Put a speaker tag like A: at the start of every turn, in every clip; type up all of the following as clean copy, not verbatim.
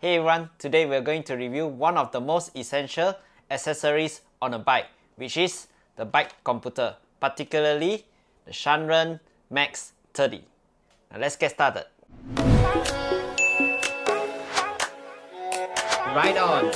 A: Hey everyone, today we're going to review one of the most essential accessories on a bike, which is the bike computer, particularly the Shanren Max 30. Now let's get started. Right on!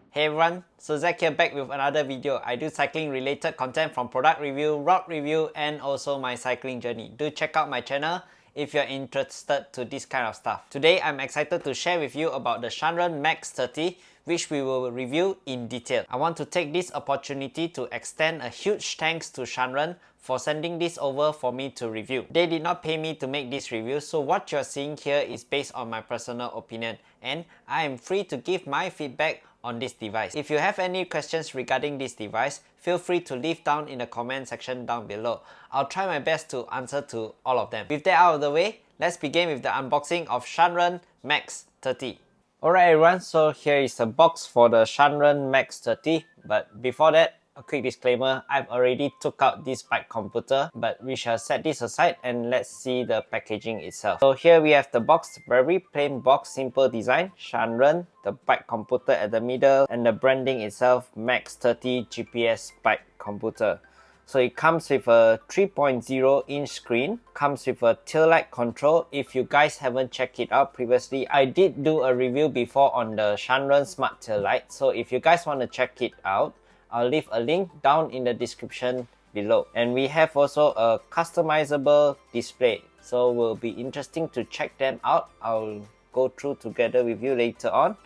A: Hey everyone, so Zach here back with another video. I do cycling related content from product review, route review and also my cycling journey. Do check out my channel if you're interested to this kind of stuff. Today I'm excited to share with you about the Shanren Max 30, which we will review in detail. I want to take this opportunity to extend a huge thanks to Shanren for sending this over for me to review. They did not pay me to make this review, so what you're seeing here is based on my personal opinion and I am free to give my feedback on this device. If you have any questions regarding this device, feel free to leave down in the comment section down below. I'll try my best to answer to all of them. With that out of the way, let's begin with the unboxing of Shanren Max 30. Alright everyone, so here is the box for the Shanren Max 30, but before that, a quick disclaimer, I've already took out this bike computer, but we shall set this aside and let's see the packaging itself. So here we have the box, very plain box, simple design, Shanren, the bike computer at the middle, and the branding itself, Max 30 GPS bike computer. So it comes with a 3.0 inch screen, comes with a tail light control. If you guys haven't checked it out previously, I did do a review before on the Shanren Smart Tail Light. So if you guys want to check it out, I'll leave a link down in the description below. And we have also a customizable display. So will be interesting to check them out. I'll go through together with you later on.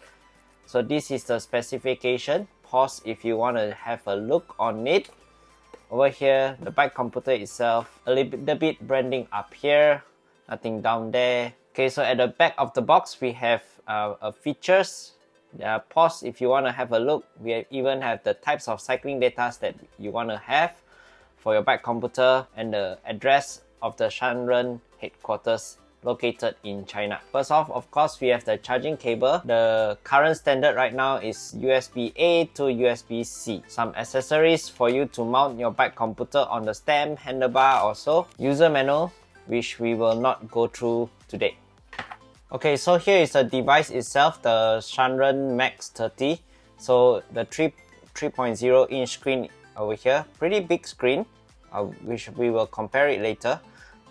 A: So this is the specification. Pause if you want to have a look on it. Over here, the bike computer itself, a little bit branding up here, nothing down there. Okay, so at the back of the box, we have features. Pause if you want to have a look. We even have the types of cycling data that you want to have for your bike computer and the address of the Shanren headquarters located in China. First off, of course, we have the charging cable. The current standard right now is USB-A to USB-C. Some accessories for you to mount your bike computer on the stem, handlebar or so. User manual, which we will not go through today. Okay, so here is the device itself, the Shanren Max 30. So the 3.0 inch screen over here, pretty big screen, which we will compare it later.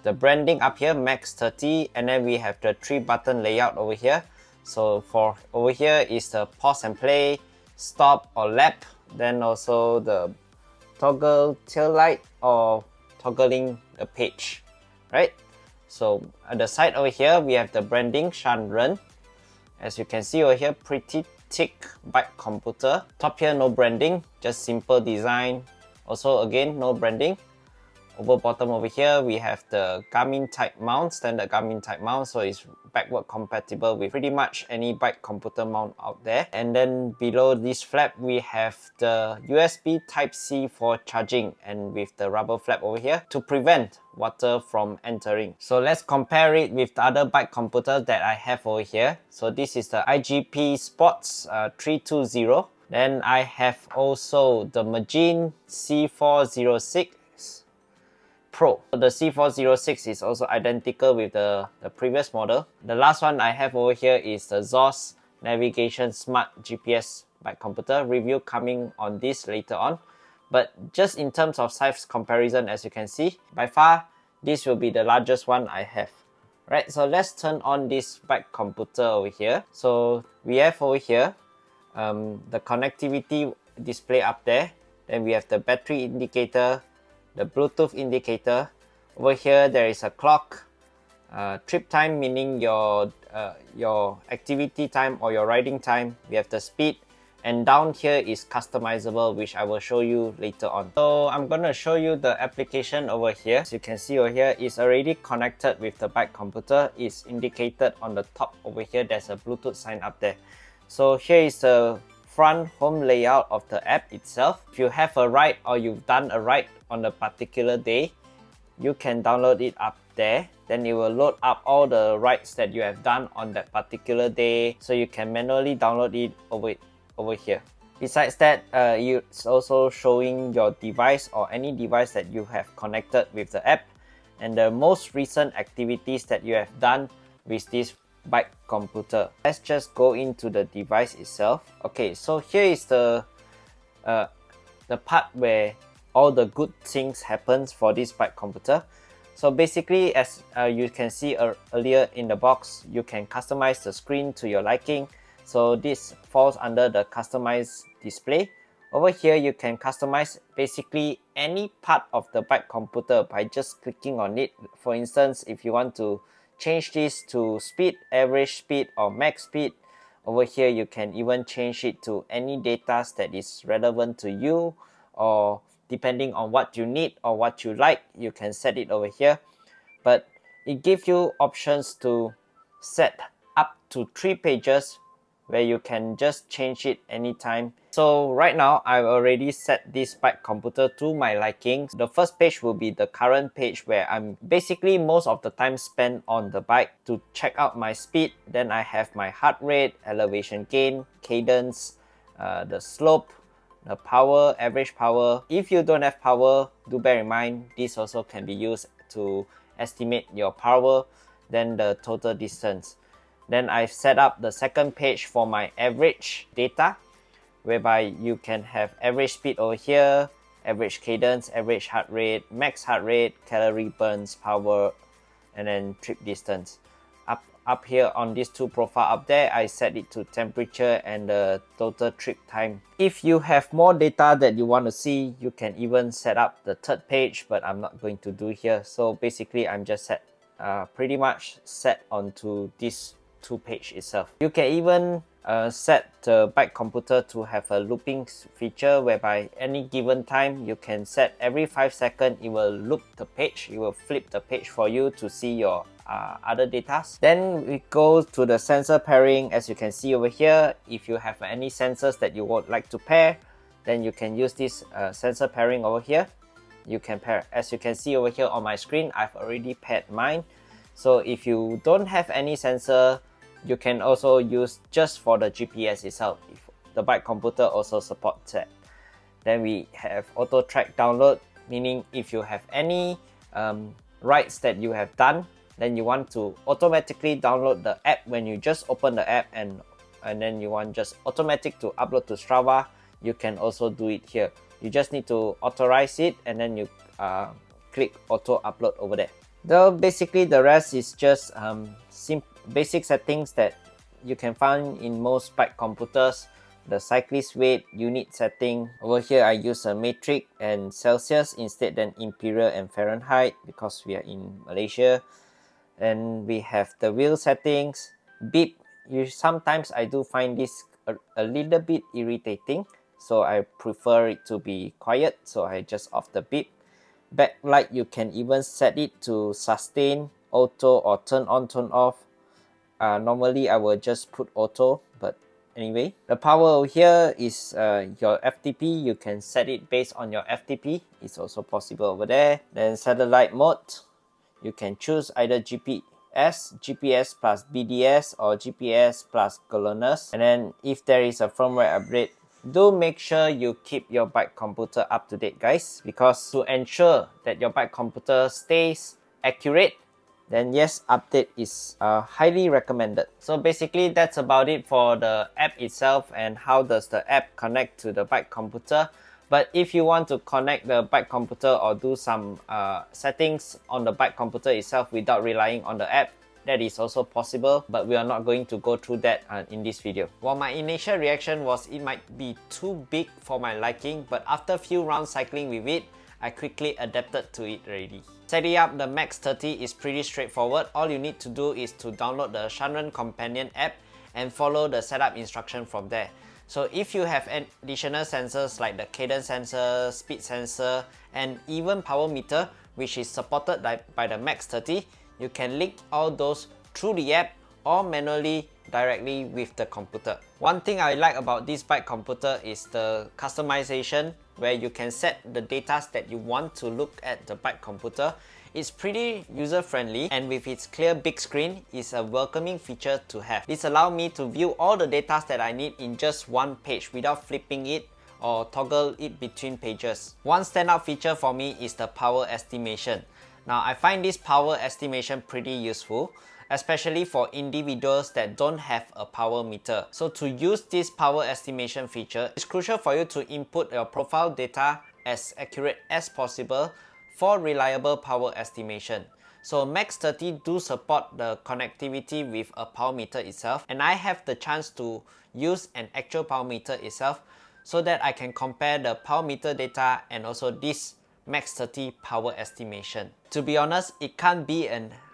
A: The branding up here, Max 30, and then we have the 3-button layout over here. So for over here is the pause and play, stop or lap, then also the toggle tail light or toggling the page, right? So at the side over here, we have the branding Shanren. As you can see over here, pretty thick bike computer. Top here, no branding, just simple design. Also again, no branding. Over bottom over here, we have the Garmin type mount, standard Garmin type mount, so it's backward compatible with pretty much any bike computer mount out there. And then below this flap, we have the USB Type-C for charging and with the rubber flap over here to prevent water from entering. So let's compare it with the other bike computers that I have over here. So this is the IGP Sports 320. Then I have also the Magin C406 Pro. So the C406 is also identical with the previous model. The last one I have over here is the ZOS Navigation Smart GPS bike computer. Review coming on this later on. But just in terms of size comparison, as you can see, by far this will be the largest one I have. Right, so let's turn on this bike computer over here. So we have over here the connectivity display up there. Then we have the battery indicator, the Bluetooth indicator. Over here there is a clock, trip time meaning your activity time or your riding time. We have the speed, and down here is customizable, which I will show you later on. So I'm gonna show you the application over here. As you can see over here, it's already connected with the bike computer. It's indicated on the top over here. There's a Bluetooth sign up there. So here is the front home layout of the app itself. If you have a ride or you've done a ride on a particular day, you can download it up there. Then it will load up all the rides that you have done on that particular day, so you can manually download it over here. Besides that, it's also showing your device or any device that you have connected with the app and the most recent activities that you have done with this bike computer. Let's just go into the device itself. Okay, so here is the part where all the good things happens for this bike computer. So basically, as you can see earlier in the box, you can customize the screen to your liking. So this falls under the customize display. Over here, you can customize basically any part of the bike computer by just clicking on it. For instance, if you want to change this to speed, average speed or max speed, over here you can even change it to any data that is relevant to you, or depending on what you need or what you like, you can set it over here. But it gives you options to set up to 3 pages where you can just change it anytime. So right now, I've already set this bike computer to my liking. The first page will be the current page where I'm basically most of the time spent on the bike to check out my speed. Then I have my heart rate, elevation gain, cadence, the slope, the power, average power. If you don't have power, do bear in mind, this also can be used to estimate your power, then the total distance. Then I've set up the second page for my average data, whereby you can have average speed over here, average cadence, average heart rate, max heart rate, calorie burns, power, and then trip distance. Up here on these 2 profile up there, I set it to temperature and the total trip time. If you have more data that you want to see, you can even set up the third page, but I'm not going to do here. So basically, I'm just pretty much set onto this 2 page itself. You can even set the bike computer to have a looping feature, whereby any given time you can set every 5 seconds it will loop the page, it will flip the page for you to see your other data. Then we go to the sensor pairing. As you can see over here, if you have any sensors that you would like to pair, then you can use this sensor pairing over here. You can pair, as you can see over here on my screen, I've already paired mine. So if you don't have any sensor, you can also use just for the GPS itself. If the bike computer also supports that. Then we have auto track download, meaning if you have any rides that you have done, then you want to automatically download the app when you just open the app, and then you want just automatic to upload to Strava, you can also do it here. You just need to authorize it and then you click auto upload over there. Though basically the rest is just basic settings that you can find in most bike computers. The cyclist weight, unit setting. Over here I use a metric and Celsius instead than imperial and Fahrenheit because we are in Malaysia. And we have the wheel settings, beep. Sometimes I do find this a little bit irritating, so I prefer it to be quiet, so I just off the beep. Backlight, you can even set it to sustain, auto, or turn on, turn off. Normally I will just put auto, but anyway. The power over here is your FTP. You can set it based on your FTP. It's also possible over there. Then satellite mode. You can choose either GPS plus BDS or GPS plus GLONASS. And then if there is a firmware upgrade, do make sure you keep your bike computer up to date, guys, because to ensure that your bike computer stays accurate, then yes, update is highly recommended. So basically that's about it for the app itself and how does the app connect to the bike computer. But if you want to connect the bike computer or do some settings on the bike computer itself without relying on the app, that is also possible, but we are not going to go through that in this video. While my initial reaction was it might be too big for my liking, but after a few rounds cycling with it, I quickly adapted to it already. Setting up the Max 30 is pretty straightforward. All you need to do is to download the Shanren companion app and follow the setup instruction from there. So if you have additional sensors like the cadence sensor, speed sensor, and even power meter, which is supported by the Max 30, you can link all those through the app or manually directly with the computer. One thing I like about this bike computer is the customization, where you can set the data that you want to look at the bike computer. It's pretty user-friendly, and with its clear big screen, it's a welcoming feature to have. This allows me to view all the data that I need in just one page without flipping it or toggle it between pages. One standout feature for me is the power estimation. Now I find this power estimation pretty useful. especially for individuals that don't have a power meter. So to use this power estimation feature, it's crucial for you to input your profile data as accurate as possible for reliable power estimation. So Max 30 do support the connectivity with a power meter itself, and I have the chance to use an actual power meter itself so that I can compare the power meter data and also this Max 30 power estimation. To be honest, it can't be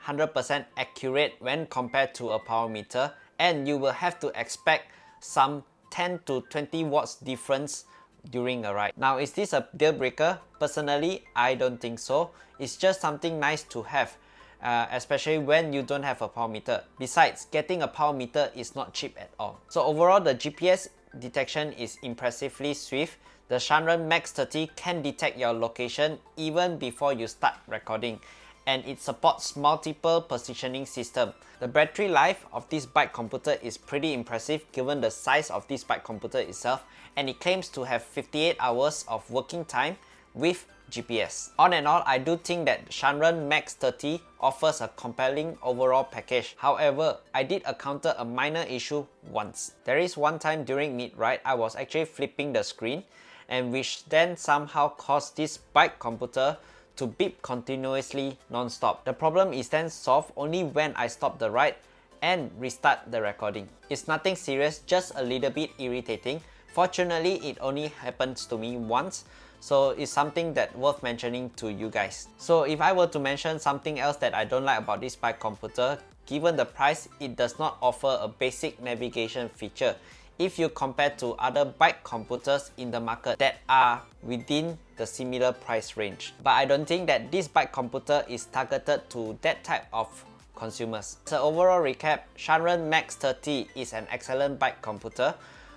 A: 100% accurate when compared to a power meter, and you will have to expect some 10 to 20 watts difference during a ride. Now, is this a deal breaker? Personally, I don't think so. It's just something nice to have, especially when you don't have a power meter. Besides, getting a power meter is not cheap at all. So overall, the GPS detection is impressively swift. The Shanren Max 30 can detect your location even before you start recording, and it supports multiple positioning system. The battery life of this bike computer is pretty impressive given the size of this bike computer itself, and it claims to have 58 hours of working time with GPS. On and all, I do think that Shanren Max 30 offers a compelling overall package. However, I did encounter a minor issue once. There is one time during mid-ride, I was actually flipping the screen, and which then somehow caused this bike computer to beep continuously non-stop. The problem is then solved only when I stop the ride and restart the recording. It's nothing serious, just a little bit irritating. Fortunately, it only happens to me once, so it's something that worth mentioning to you guys. So if I were to mention something else that I don't like about this bike computer, given the price, it does not offer a basic navigation feature if you compare to other bike computers in the market that are within the similar price range. But I don't think that this bike computer is targeted to that type of consumers. So overall recap, Shanren Max 30 is an excellent bike computer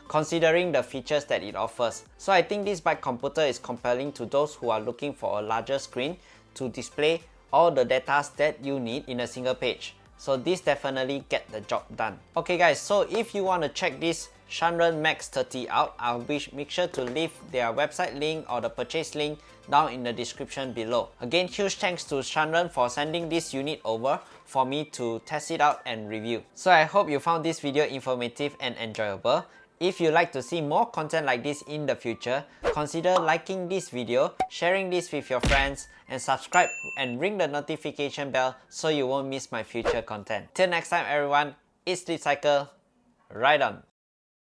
A: considering the features that it offers. So I think this bike computer is compelling to those who are looking for a larger screen to display all the data that you need in a single page. So this definitely get the job done. Okay guys, so if you want to check this Shanren Max 30 out, I'll make sure to leave their website link or the purchase link down in the description below. Again, huge thanks to Shanren for sending this unit over for me to test it out and review. So I hope you found this video informative and enjoyable. If you'd like to see more content like this in the future, consider liking this video, sharing this with your friends, and subscribe and ring the notification bell so you won't miss my future content. Till next time everyone, it's Sleep Cycle, ride on!